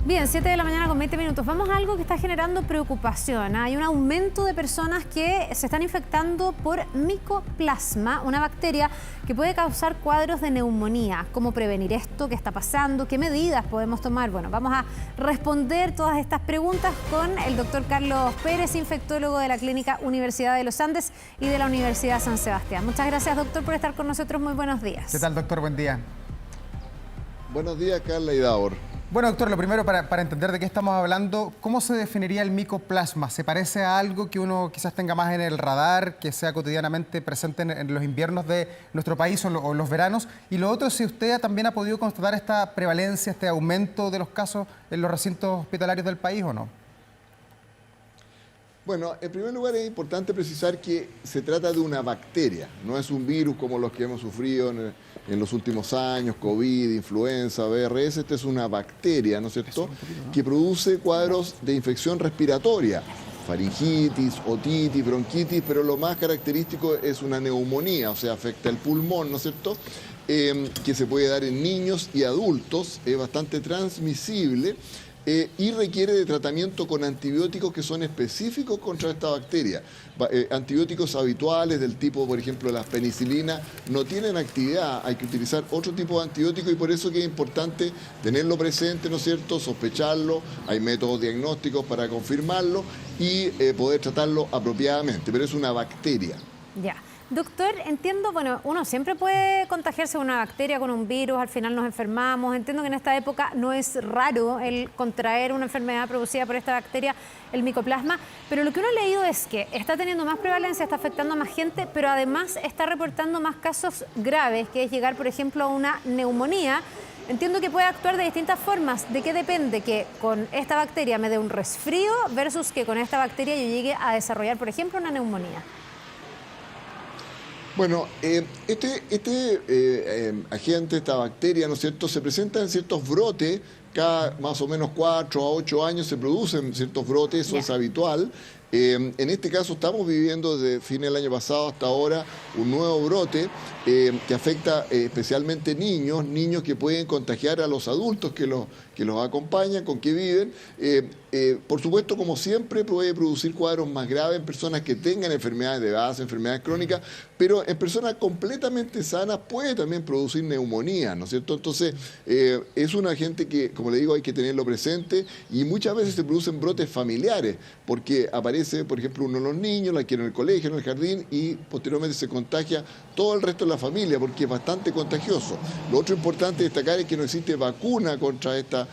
Bien, 7 de la mañana con 20 minutos. Vamos a algo que está generando preocupación. Hay un aumento de personas que se están infectando por micoplasma, una bacteria que puede causar cuadros de neumonía. ¿Cómo prevenir esto? ¿Qué está pasando? ¿Qué medidas podemos tomar? Bueno, vamos a responder todas estas preguntas con el doctor Carlos Pérez, infectólogo de la Clínica Universidad de los Andes y de la Universidad San Sebastián. Muchas gracias, doctor, por estar con nosotros. Muy buenos días. ¿Qué tal, doctor? Buen día. Buenos días, Carla y Davor. Bueno, doctor, lo primero, para entender de qué estamos hablando, ¿cómo se definiría el micoplasma? ¿Se parece a algo que uno quizás tenga más en el radar, que sea cotidianamente presente en los inviernos de nuestro país o los veranos? Y lo otro, si usted también ha podido constatar esta prevalencia, este aumento de los casos en los recintos hospitalarios del país, ¿o no? Bueno, en primer lugar es importante precisar que se trata de una bacteria, no es un virus como los que hemos sufrido en los últimos años, COVID, influenza, VRS. Esta es una bacteria, ¿no es cierto?, que produce cuadros de infección respiratoria, faringitis, otitis, bronquitis, pero lo más característico es una neumonía, o sea, afecta el pulmón, ¿no es cierto?, que se puede dar en niños y adultos, es bastante transmisible. Y requiere de tratamiento con antibióticos que son específicos contra esta bacteria. Antibióticos habituales del tipo, por ejemplo, las penicilinas, no tienen actividad, hay que utilizar otro tipo de antibiótico y por eso que es importante tenerlo presente, ¿no es cierto?, sospecharlo, hay métodos diagnósticos para confirmarlo y poder tratarlo apropiadamente, pero es una bacteria. Ya. Doctor, entiendo, bueno, uno siempre puede contagiarse de una bacteria, con un virus, al final nos enfermamos. Entiendo que en esta época no es raro el contraer una enfermedad producida por esta bacteria, el micoplasma, pero lo que uno ha leído es que está teniendo más prevalencia, está afectando a más gente, pero además está reportando más casos graves, que es llegar, por ejemplo, a una neumonía. Entiendo que puede actuar de distintas formas. ¿De qué depende que con esta bacteria me dé un resfrío versus que con esta bacteria yo llegue a desarrollar, por ejemplo, una neumonía? Bueno, agente, esta bacteria, ¿no es cierto?, se presenta en ciertos brotes, cada más o menos 4 a 8 años se producen ciertos brotes, eso es habitual. En este caso estamos viviendo desde fin del año pasado hasta ahora un nuevo brote que afecta especialmente niños que pueden contagiar a los adultos que los acompañan, con que viven. Por supuesto, como siempre, puede producir cuadros más graves en personas que tengan enfermedades de base, enfermedades crónicas, pero en personas completamente sanas puede también producir neumonía, ¿no es cierto? Entonces, es un agente que, como le digo, hay que tenerlo presente y muchas veces se producen brotes familiares, porque aparece, por ejemplo, uno de los niños, la quiere en el colegio, en el jardín, y posteriormente se contagia todo el resto de la familia, porque es bastante contagioso. Lo otro importante destacar es que no existe vacuna contra esta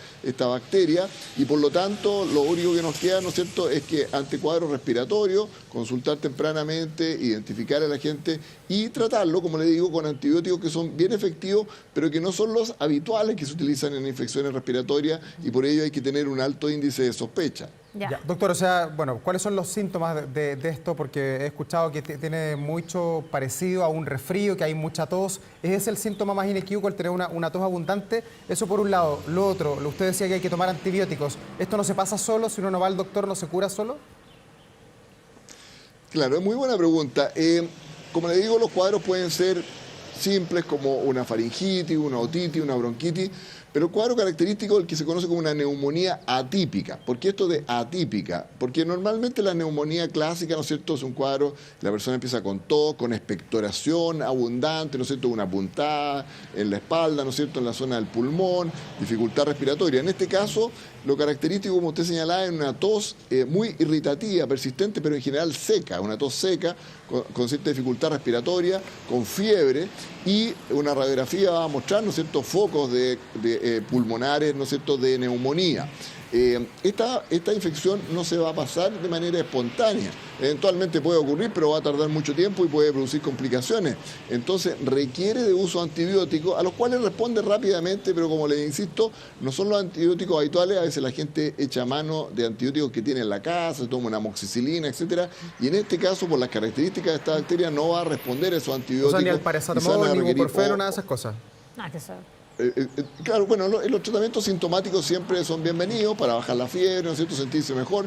bacteria y por lo tanto lo único que nos queda, ¿no es cierto?, es que ante cuadros respiratorios, consultar tempranamente, identificar a la gente y tratarlo, como le digo, con antibióticos que son bien efectivos, pero que no son los habituales que se utilizan en infecciones respiratorias y por ello hay que tener un alto índice de sospecha. Ya, doctor, o sea, bueno, ¿cuáles son los síntomas de esto? Porque he escuchado que tiene mucho parecido a un resfrío, que hay mucha tos. ¿Es ese el síntoma más inequívoco, el tener una tos abundante? Eso por un lado. Lo otro, usted decía que hay que tomar antibióticos. ¿Esto no se pasa solo? Si uno no va al doctor, ¿no se cura solo? Claro, es muy buena pregunta. Como le digo, los cuadros pueden ser simples como una faringitis, una otitis, una bronquitis, pero el cuadro característico es el que se conoce como una neumonía atípica. ¿Por qué esto de atípica? Porque normalmente la neumonía clásica, ¿no es cierto?, es un cuadro, la persona empieza con tos, con expectoración abundante, ¿no es cierto?, una puntada en la espalda, ¿no es cierto?, en la zona del pulmón, dificultad respiratoria. En este caso, lo característico, como usted señalaba, es una tos muy irritativa, persistente, pero en general seca, una tos seca, con cierta dificultad respiratoria, con fiebre, y una radiografía va a mostrar, ¿no es cierto?, focos pulmonares, ¿no es cierto?, de neumonía. Esta infección no se va a pasar de manera espontánea. Eventualmente puede ocurrir, pero va a tardar mucho tiempo y puede producir complicaciones. Entonces requiere de uso antibiótico, a los cuales responde rápidamente, pero como les insisto, no son los antibióticos habituales. A veces la gente echa mano de antibióticos que tiene en la casa, toma una amoxicilina, etcétera. Y en este caso, por las características de esta bacteria, no va a responder a esos antibióticos. O sea, ni al paracetamol, ni ibuprofeno, nada de esas cosas. Que eso... Claro, bueno, los tratamientos sintomáticos siempre son bienvenidos para bajar la fiebre, ¿no es cierto?, sentirse mejor,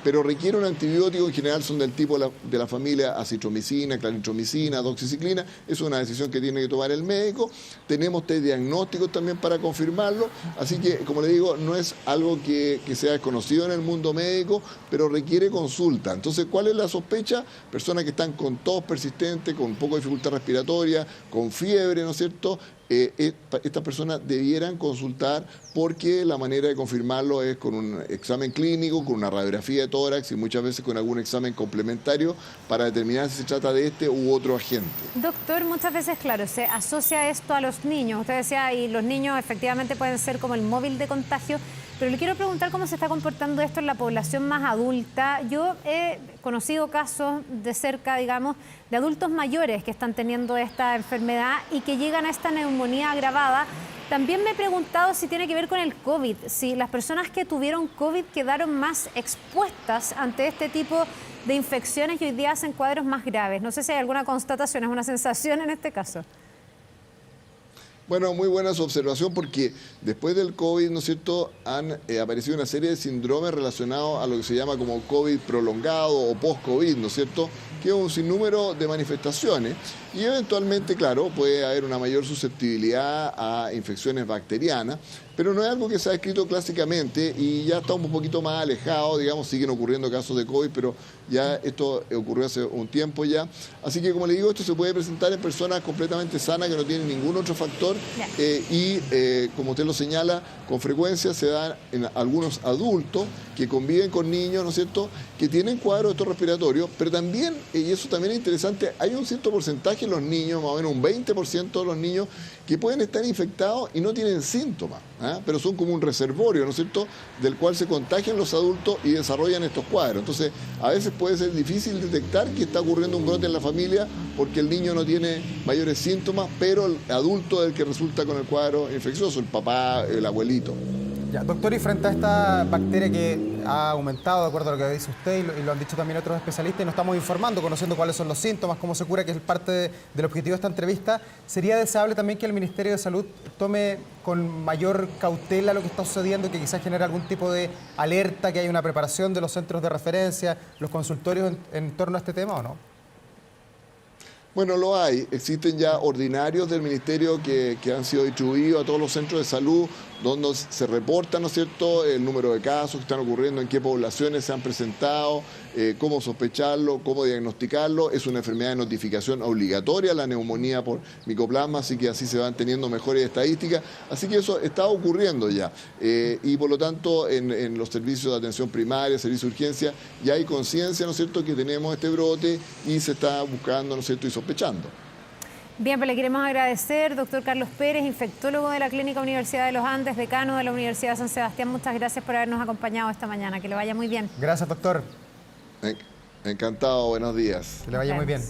pero requiere un antibiótico, en general son del tipo de la familia acitromicina, claritromicina, doxiciclina. Es una decisión que tiene que tomar el médico. Tenemos test diagnósticos también para confirmarlo, así que, como le digo, no es algo que sea desconocido en el mundo médico, pero requiere consulta. Entonces, ¿cuál es la sospecha? Personas que están con tos persistente, con poco de dificultad respiratoria, con fiebre, ¿no es cierto?, estas personas debieran consultar, porque la manera de confirmarlo es con un examen clínico, con una radiografía de tórax y muchas veces con algún examen complementario para determinar si se trata de este u otro agente. Doctor, muchas veces, claro, se asocia esto a los niños. Usted decía, y los niños efectivamente pueden ser como el móvil de contagio, pero le quiero preguntar cómo se está comportando esto en la población más adulta. Yo he conocido casos de cerca, digamos, de adultos mayores que están teniendo esta enfermedad y que llegan a esta neumonía agravada. También me he preguntado si tiene que ver con el COVID, si las personas que tuvieron COVID quedaron más expuestas ante este tipo de infecciones y hoy día hacen cuadros más graves. No sé si hay alguna constatación, es una sensación en este caso. Bueno, muy buena su observación, porque después del COVID, ¿no es cierto?, han aparecido una serie de síndromes relacionados a lo que se llama como COVID prolongado o post-COVID, ¿no es cierto?, que es un sinnúmero de manifestaciones y eventualmente, claro, puede haber una mayor susceptibilidad a infecciones bacterianas, pero no es algo que se ha escrito clásicamente y ya está un poquito más alejado, digamos, siguen ocurriendo casos de COVID, pero ya esto ocurrió hace un tiempo ya. Así que, como le digo, esto se puede presentar en personas completamente sanas que no tienen ningún otro factor como usted lo señala, con frecuencia se da en algunos adultos que conviven con niños, ¿no es cierto?, que tienen cuadros de estos respiratorios, pero también, y eso también es interesante, hay un cierto porcentaje en los niños, más o menos un 20% de los niños, que pueden estar infectados y no tienen síntomas, pero son como un reservorio, ¿no es cierto?, del cual se contagian los adultos y desarrollan estos cuadros. Entonces, a veces puede ser difícil detectar que está ocurriendo un brote en la familia porque el niño no tiene mayores síntomas, pero el adulto es el que resulta con el cuadro infeccioso, el papá, el abuelito. Ya, doctor, y frente a esta bacteria que ha aumentado, de acuerdo a lo que dice usted y lo han dicho también otros especialistas, y nos estamos informando, conociendo cuáles son los síntomas, cómo se cura, que es parte del objetivo de esta entrevista, ¿sería deseable también que el Ministerio de Salud tome con mayor cautela lo que está sucediendo, que quizás genere algún tipo de alerta, que haya una preparación de los centros de referencia, los consultorios en torno a este tema, o no? Bueno, lo hay. Existen ya ordinarios del Ministerio que han sido distribuidos a todos los centros de salud, donde se reporta, ¿no es cierto?, el número de casos que están ocurriendo, en qué poblaciones se han presentado, cómo sospecharlo, cómo diagnosticarlo. Es una enfermedad de notificación obligatoria, la neumonía por micoplasma, así que así se van teniendo mejores estadísticas. Así que eso está ocurriendo ya. Y por lo tanto, en los servicios de atención primaria, servicios de urgencia, ya hay conciencia, ¿no es cierto?, que tenemos este brote y se está buscando, ¿no es cierto?, y sospechando. Bien, pues le queremos agradecer, doctor Carlos Pérez, infectólogo de la Clínica Universidad de los Andes, decano de la Universidad de San Sebastián. Muchas gracias por habernos acompañado esta mañana. Que le vaya muy bien. Gracias, doctor. Encantado, buenos días. Que le vaya muy bien.